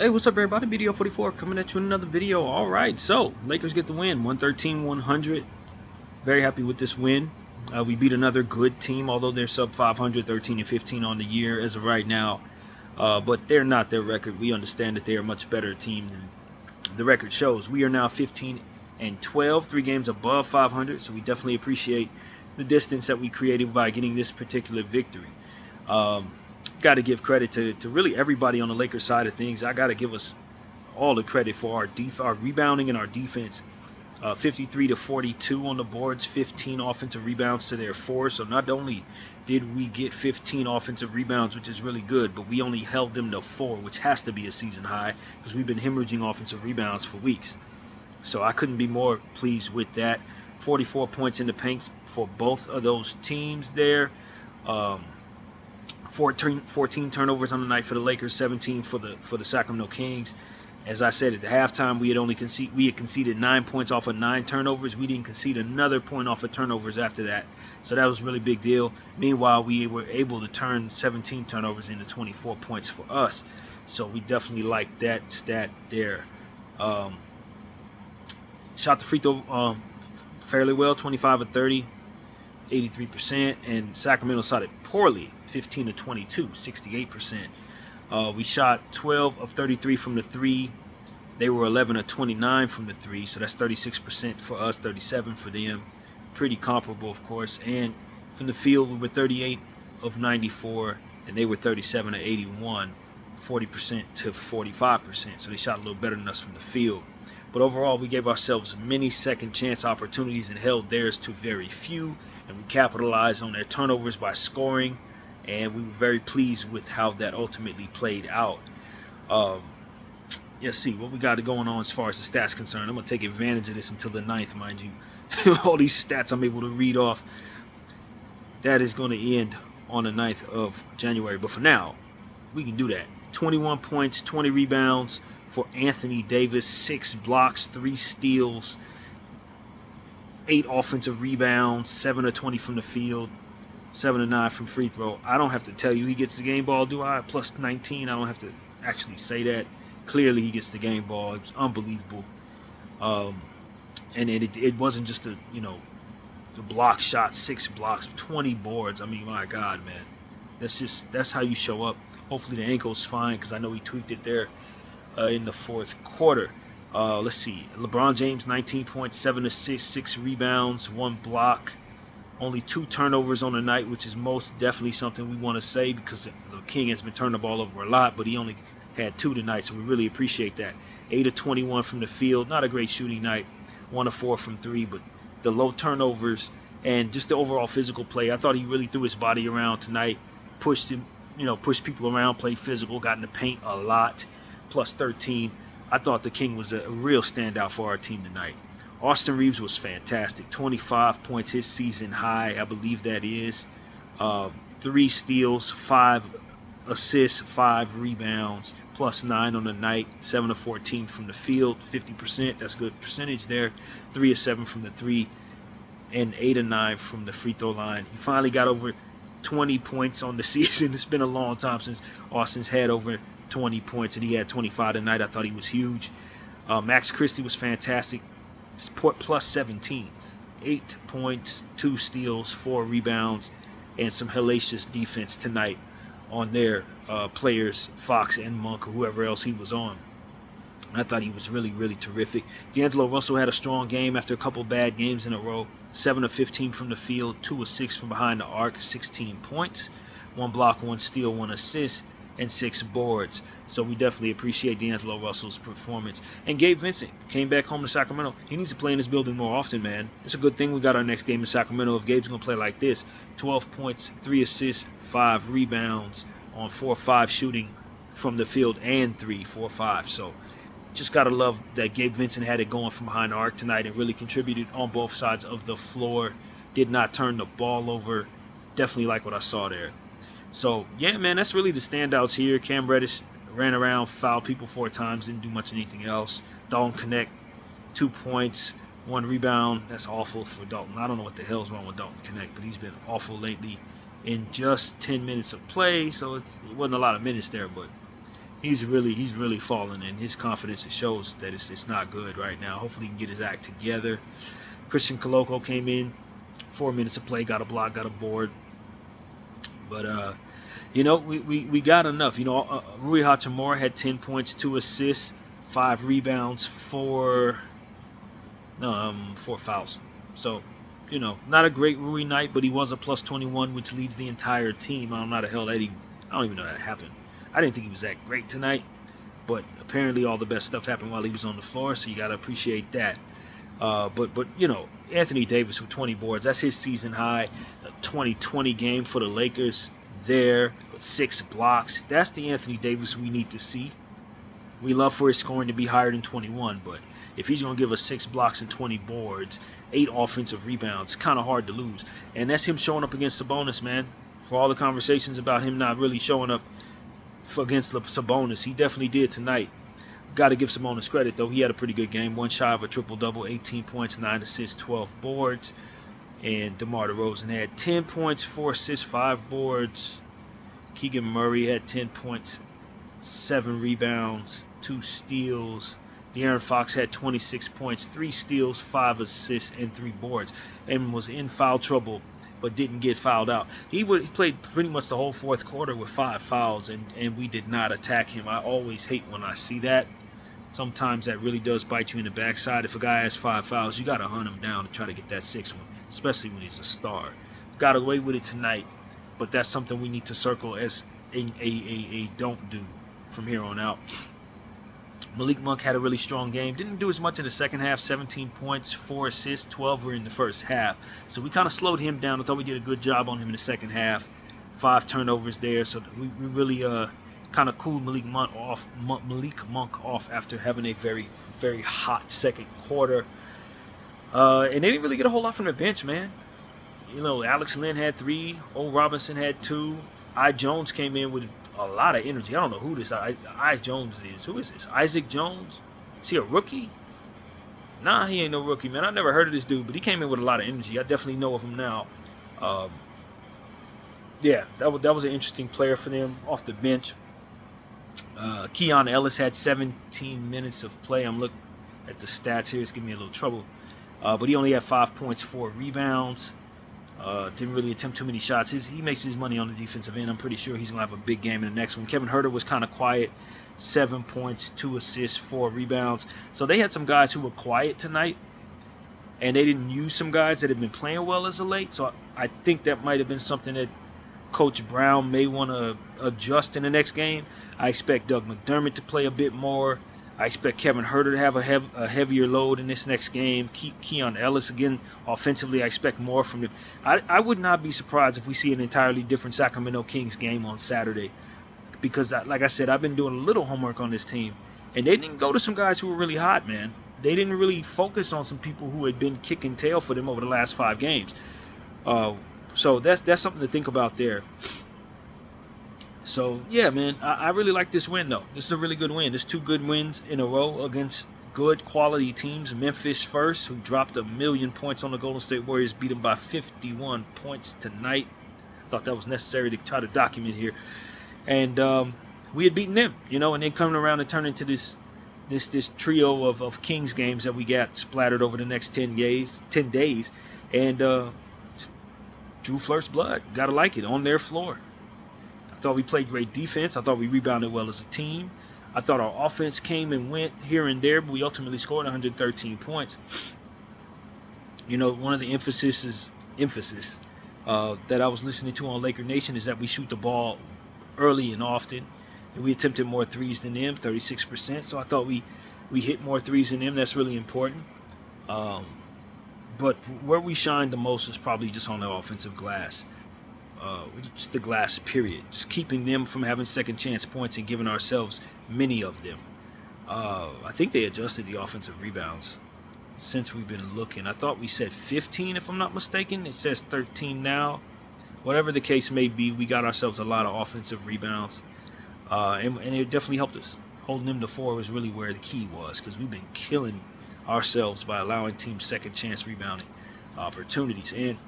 Hey, what's up, everybody? BDO 44 coming at you in another video. All right, so Lakers get the win, 113-100. Very happy with this win. We beat another good team, although they're sub 500, 13-15 on the year as of right now. But they're not their record. We understand that they are a much better team than the record shows. We are now 15-12, 3 games above 500. So we definitely appreciate the distance that we created by getting this particular victory. Got to give credit to really everybody on the Lakers side of things. I got to give us all the credit for our rebounding and our defense. 53 to 42 on the boards, 15 offensive rebounds to their 4. So not only did we get 15 offensive rebounds, which is really good, but we only held them to 4, which has to be a season high because we've been hemorrhaging offensive rebounds for weeks. So I couldn't be more pleased with that. 44 points in the paint for both of those teams there. 14 turnovers on the night for the Lakers, 17 for the Sacramento Kings. As I said, at the halftime, we had conceded 9 points off of 9 turnovers. We didn't concede another point off of turnovers after that. So that was a really big deal. Meanwhile, we were able to turn 17 turnovers into 24 points for us. So we definitely like that stat there. Shot the free throw fairly well, 25 of 30, 83%. And Sacramento shot it poorly, 15 of 22, 68%. We shot 12 of 33 from the 3. They were 11 of 29 from the 3, so that's 36% for us, 37 for them. Pretty comparable, of course. And from the field, we were 38 of 94, and they were 37 of 81, 40% to 45%. So they shot a little better than us from the field. But overall, we gave ourselves many second chance opportunities and held theirs to very few, and we capitalized on their turnovers by scoring. And we were very pleased with how that ultimately played out. Let's see what we got going on as far as the stats concerned. I'm going to take advantage of this until the 9th, mind you. All these stats I'm able to read off. That is going to end on the 9th of January. But for now, we can do that. 21 points, 20 rebounds for Anthony Davis, 6 blocks, 3 steals, 8 offensive rebounds, 7 of 20 from the field, 7 of 9 from free throw. I don't have to tell you he gets the game ball, do I? Plus 19. I don't have to actually say that. Clearly he gets the game ball. It was unbelievable. And it wasn't just the block shot, 6 blocks, 20 boards. I mean, my God, man. That's how you show up. Hopefully the ankle's fine because I know he tweaked it there in the 4th quarter. Let's see. LeBron James, 19 points, 7 assists, 6 rebounds, 1 block. Only 2 turnovers on the night, which is most definitely something we want to say because the King has been turning the ball over a lot, but he only had 2 tonight, so we really appreciate that. 8 of 21 from the field. Not a great shooting night. 1 of 4 from 3, but the low turnovers and just the overall physical play. I thought he really threw his body around tonight, pushed people around, played physical, got in the paint a lot, plus 13. I thought the King was a real standout for our team tonight. Austin Reeves was fantastic. 25 points, his season high, I believe that is. 3 steals, 5 assists, 5 rebounds, plus 9 on the night. 7 of 14 from the field, 50%. That's a good percentage there. 3 of 7 from the 3, and 8 of 9 from the free throw line. He finally got over 20 points on the season. It's been a long time since Austin's had over 20 points, and he had 25 tonight. I thought he was huge. Max Christie was fantastic. Plus 17, 8 points, 2 steals, 4 rebounds, and some hellacious defense tonight on their players, Fox and Monk, or whoever else he was on. I thought he was really, really terrific. D'Angelo Russell had a strong game after a couple bad games in a row. 7 of 15 from the field, 2 of 6 from behind the arc, 16 points, 1 block, 1 steal, 1 assist, and 6 boards. So we definitely appreciate D'Angelo Russell's performance. And Gabe Vincent came back home to Sacramento. He needs to play in this building more often, man. It's a good thing we got our next game in Sacramento if Gabe's going to play like this. 12 points, 3 assists, 5 rebounds on 4-5 shooting from the field and 4-5. So just got to love that Gabe Vincent had it going from behind the arc tonight and really contributed on both sides of the floor. Did not turn the ball over. Definitely like what I saw there. So, yeah, man, that's really the standouts here. Cam Reddish ran around, fouled people 4 times, didn't do much anything else. Dalton Connect, 2 points, 1 rebound. That's awful for Dalton. I don't know what the hell's wrong with Dalton Connect, but he's been awful lately in just 10 minutes of play. So it wasn't a lot of minutes there, but he's really falling, and his confidence, it shows that it's not good right now. Hopefully, he can get his act together. Christian Coloco came in, 4 minutes of play, got a block, got a board, but we got enough. Rui Hachimura had 10 points, 2 assists, 5 rebounds, four fouls. So, not a great Rui night, but he was a plus 21, which leads the entire team. I don't know how the hell I don't even know that happened. I didn't think he was that great tonight, but apparently all the best stuff happened while he was on the floor, so you got to appreciate that. But Anthony Davis with 20 boards, that's his season high. A 2020 game for the Lakers there with 6 blocks. That's the Anthony Davis we need to see. We love for his scoring to be higher than 21, but if he's going to give us 6 blocks and 20 boards, 8 offensive rebounds, it's kind of hard to lose. And that's him showing up against Sabonis, man. For all the conversations about him not really showing up against Sabonis, he definitely did tonight. Got to give Sabonis credit, though. He had a pretty good game. One shy of a triple-double, 18 points, 9 assists, 12 boards. And DeMar DeRozan had 10 points, 4 assists, 5 boards. Keegan Murray had 10 points, 7 rebounds, 2 steals. De'Aaron Fox had 26 points, 3 steals, 5 assists, and 3 boards. And was in foul trouble, but didn't get fouled out. He played pretty much the whole fourth quarter with 5 fouls, and we did not attack him. I always hate when I see that. Sometimes that really does bite you in the backside. If a guy has 5 fouls, you got to hunt him down and try to get that 6th one, especially when he's a star. Got away with it tonight, but that's something we need to circle as a don't do from here on out. Malik Monk had a really strong game. Didn't do as much in the second half. 17 points, 4 assists, 12 were in the first half. So we kind of slowed him down. I thought we did a good job on him in the second half. 5 turnovers there. So we really kind of cooled Malik Monk off after having a very, very hot second quarter. And they didn't really get a whole lot from the bench, man. Alex Len had 3. O. Robinson had 2. I. Jones came in with a lot of energy. I don't know who this I. Jones is. Who is this? Isaac Jones? Is he a rookie? Nah, he ain't no rookie, man. I never heard of this dude, but he came in with a lot of energy. I definitely know of him now. Yeah, that was an interesting player for them off the bench. Keon Ellis had 17 minutes of play. I'm looking at the stats here. It's giving me a little trouble. But he only had 5 points, 4 rebounds. Didn't really attempt too many shots. He makes his money on the defensive end. I'm pretty sure he's going to have a big game in the next one. Kevin Huerter was kind of quiet. 7 points, 2 assists, 4 rebounds. So they had some guys who were quiet tonight, and they didn't use some guys that had been playing well as of late. So I think that might have been something that Coach Brown may want to adjust in the next game. I expect Doug McDermott to play a bit more. I expect Kevin Huerter to have a heavier load in this next game. Keon Ellis, again, offensively, I expect more from him. I would not be surprised if we see an entirely different Sacramento Kings game on Saturday. Because, like I said, I've been doing a little homework on this team. And they didn't go to some guys who were really hot, man. They didn't really focus on some people who had been kicking tail for them over the last 5 games. So that's something to think about there. So, yeah, man, I really like this win, though. This is a really good win. There's 2 good wins in a row against good quality teams. Memphis first, who dropped 1,000,000 points on the Golden State Warriors, beat them by 51 points tonight. Thought that was necessary to try to document here. And we had beaten them, and then coming around and turning into this trio of Kings games that we got splattered over the next 10 days. And Drew Flirt's blood. Got to like it on their floor. I thought we played great defense. I thought we rebounded well as a team. I thought our offense came and went here and there, but we ultimately scored 113 points. One of the emphasis that I was listening to on Laker Nation is that we shoot the ball early and often. And we attempted more threes than them, 36%. So I thought we hit more threes than them. That's really important. But where we shined the most is probably just on the offensive glass. Just the glass, period. Just keeping them from having second chance points and giving ourselves many of them. I think they adjusted the offensive rebounds since we've been looking. I thought we said 15, if I'm not mistaken. It says 13 now. Whatever the case may be, we got ourselves a lot of offensive rebounds. And it definitely helped us. Holding them to 4 was really where the key was, because we've been killing ourselves by allowing teams second chance rebounding opportunities. And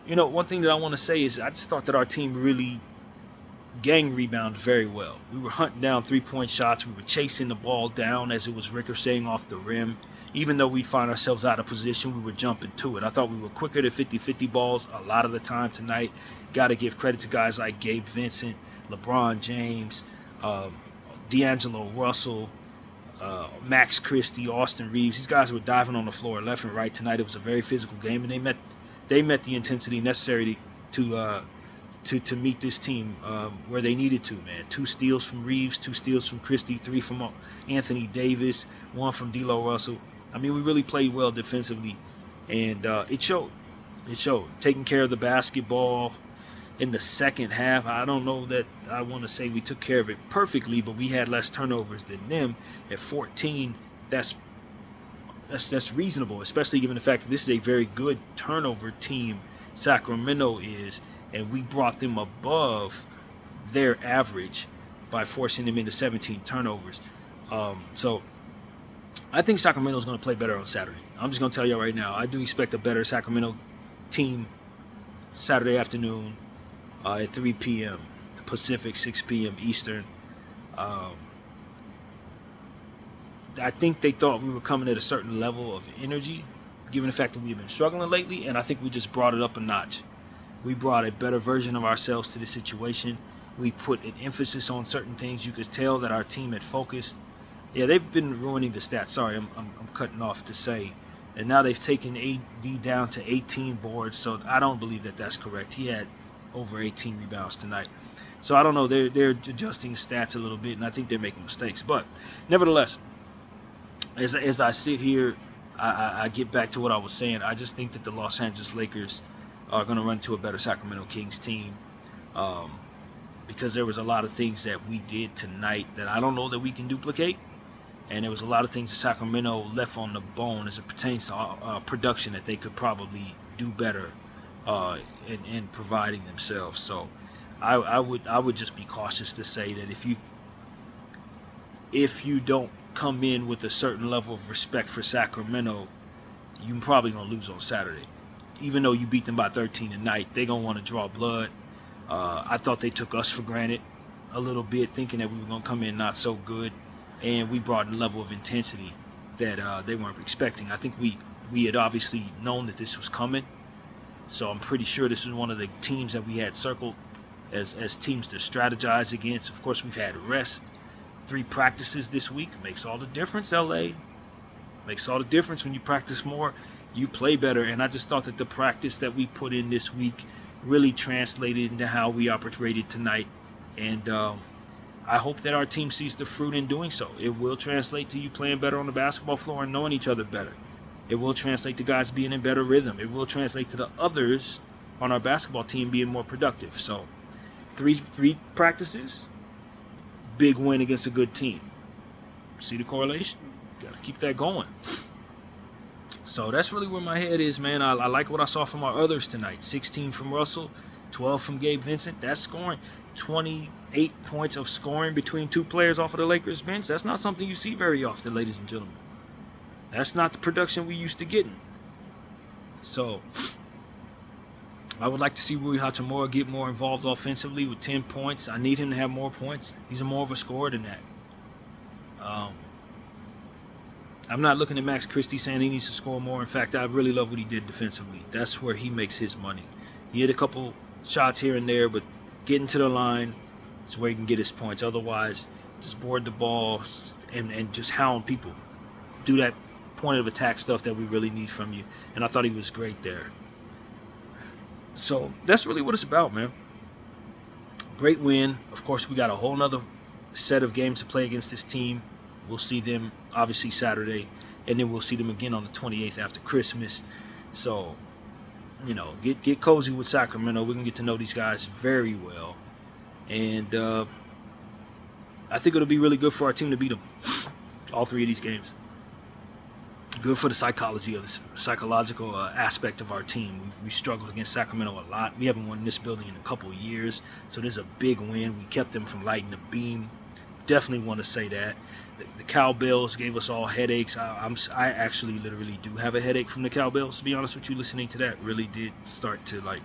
one thing that I want to say is I just thought that our team really gang rebounded very well. We were hunting down 3-point shots. We were chasing the ball down as it was ricocheting off the rim. Even though we'd find ourselves out of position, we were jumping to it. I thought we were quicker to 50-50 balls a lot of the time tonight. Got to give credit to guys like Gabe Vincent, LeBron James, D'Angelo Russell, Max Christie, Austin Reeves. These guys were diving on the floor left and right tonight. It was a very physical game, and they met the intensity necessary to meet this team where they needed to, man. 2 steals from Reeves, 2 steals from Christie, 3 from Anthony Davis, 1 from D'Lo Russell. I mean, we really played well defensively, and it showed. It showed. Taking care of the basketball in the second half. I don't know that I want to say we took care of it perfectly, but we had less turnovers than them. At 14, that's reasonable, especially given the fact that this is a very good turnover team. Sacramento is, and we brought them above their average by forcing them into 17 turnovers. So I think Sacramento is going to play better on Saturday. I'm just going to tell you right now, I do expect a better Sacramento team Saturday afternoon at 3 p.m. Pacific, 6 p.m. Eastern. I think they thought we were coming at a certain level of energy, given the fact that we've been struggling lately, and I think we just brought it up a notch. We brought a better version of ourselves to the situation. We put an emphasis on certain things. You could tell that our team had focused. Yeah, they've been ruining the stats. Sorry, I'm cutting off to say. And now they've taken AD down to 18 boards, so I don't believe that that's correct. He had over 18 rebounds tonight. So I don't know. They're adjusting stats a little bit, and I think they're making mistakes. But nevertheless, as I sit here, I get back to what I was saying. I just think that the Los Angeles Lakers are going to run to a better Sacramento Kings team, because there was a lot of things that we did tonight that I don't know that we can duplicate, and there was a lot of things that Sacramento left on the bone as it pertains to production that they could probably do better in providing themselves. So I would just be cautious to say that if you don't come in with a certain level of respect for Sacramento, you're probably going to lose on Saturday. Even though you beat them by 13 tonight, they're going to want to draw blood. I thought they took us for granted a little bit, thinking that we were going to come in not so good, and we brought a level of intensity that they weren't expecting. I think we had obviously known that this was coming, so I'm pretty sure this was one of the teams that we had circled as teams to strategize against. Of course, we've had rest. 3 practices this week makes all the difference, LA. Makes all the difference. When you practice more, you play better. And I just thought that the practice that we put in this week really translated into how we operated tonight. And I hope that our team sees the fruit in doing so. It will translate to you playing better on the basketball floor and knowing each other better. It will translate to guys being in better rhythm. It will translate to the others on our basketball team being more productive. So 3 practices, big win against a good team. See the correlation? Got to keep that going. So that's really where my head is, man. I like what I saw from our others tonight. 16 from Russell, 12 from Gabe Vincent. That's scoring. 28 points of scoring between 2 players off of the Lakers bench. That's not something you see very often, ladies and gentlemen. That's not the production we used to getting. So I would like to see Rui Hachimura get more involved offensively with 10 points. I need him to have more points. He's more of a scorer than that. I'm not looking at Max Christie saying he needs to score more. In fact, I really love what he did defensively. That's where he makes his money. He had a couple shots here and there, but getting to the line is where he can get his points. Otherwise, just board the ball and just hound people. Do that point of attack stuff that we really need from you. And I thought he was great there. So that's really what it's about, man. Great win. Of course, we got a whole nother set of games to play against this team. We'll see them obviously Saturday, and then we'll see them again on the 28th after Christmas. So, you know, get cozy with Sacramento. We can get to know these guys very well, and I think it'll be really good for our team to beat them all 3 of these games. Good for the psychological aspect of our team. We struggled against Sacramento a lot. We haven't won this building in a couple of years, so this is a big win. We kept them from lighting the beam. Definitely want to say that. The cowbells gave us all headaches. I actually literally do have a headache from the cowbells, to be honest with you. Listening to that really did start to like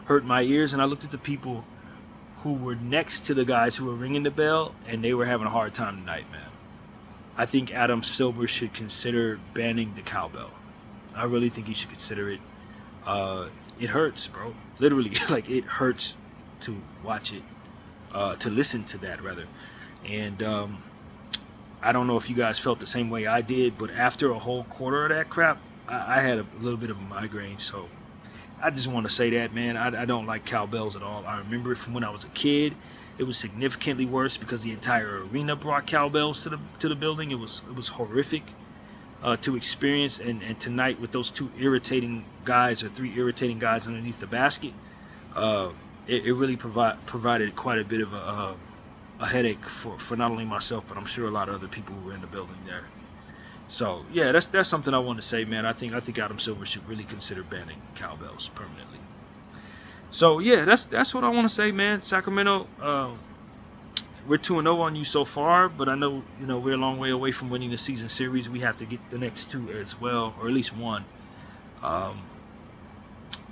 hurt my ears. And I looked at the people who were next to the guys who were ringing the bell, and they were having a hard time tonight, man. I think Adam Silver should consider banning the cowbell. I really think he should consider it. It hurts, bro. Literally, like, it hurts to watch it, to listen to that, rather. And I don't know if you guys felt the same way I did, but after a whole quarter of that crap, I had a little bit of a migraine. So I just want to say that, man, I don't like cowbells at all. I remember it from when I was a kid. It was significantly worse because the entire arena brought cowbells to the building. It was horrific to experience. And tonight, with those two irritating guys, or three irritating guys underneath the basket, it really provided quite a bit of a headache for not only myself, but I'm sure a lot of other people who were in the building there. So yeah, that's something I want to say, man. I think Adam Silver should really consider banning cowbells permanently. So yeah, that's what I want to say, man. Sacramento, we're 2-0 on you so far, but I know, we're a long way away from winning the season series. We have to get the next two as well, or at least one.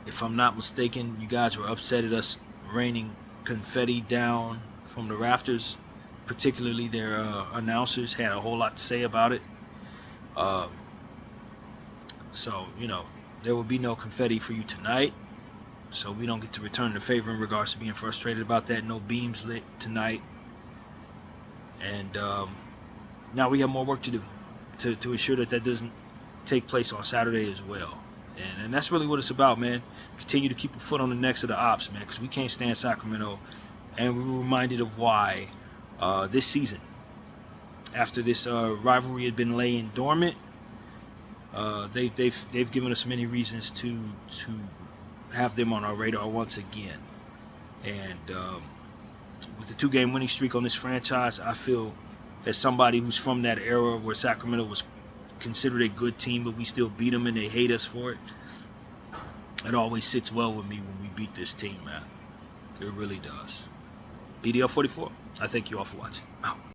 If I'm not mistaken, you guys were upset at us raining confetti down from the rafters. Particularly their announcers had a whole lot to say about it. So there will be no confetti for you tonight. So we don't get to return the favor in regards to being frustrated about that. No beams lit tonight. And now we have more work to do to ensure that doesn't take place on Saturday as well. And that's really what it's about, man. Continue to keep a foot on the necks of the ops, man, because we can't stand Sacramento. And we were reminded of why this season, after this rivalry had been laying dormant, they've given us many reasons to have them on our radar once again. And with the 2-game winning streak on this franchise, I feel, as somebody who's from that era where Sacramento was considered a good team, but we still beat them and they hate us for it, it always sits well with me when we beat this team, man. It really does. BDL 44. I thank you all for watching. Out.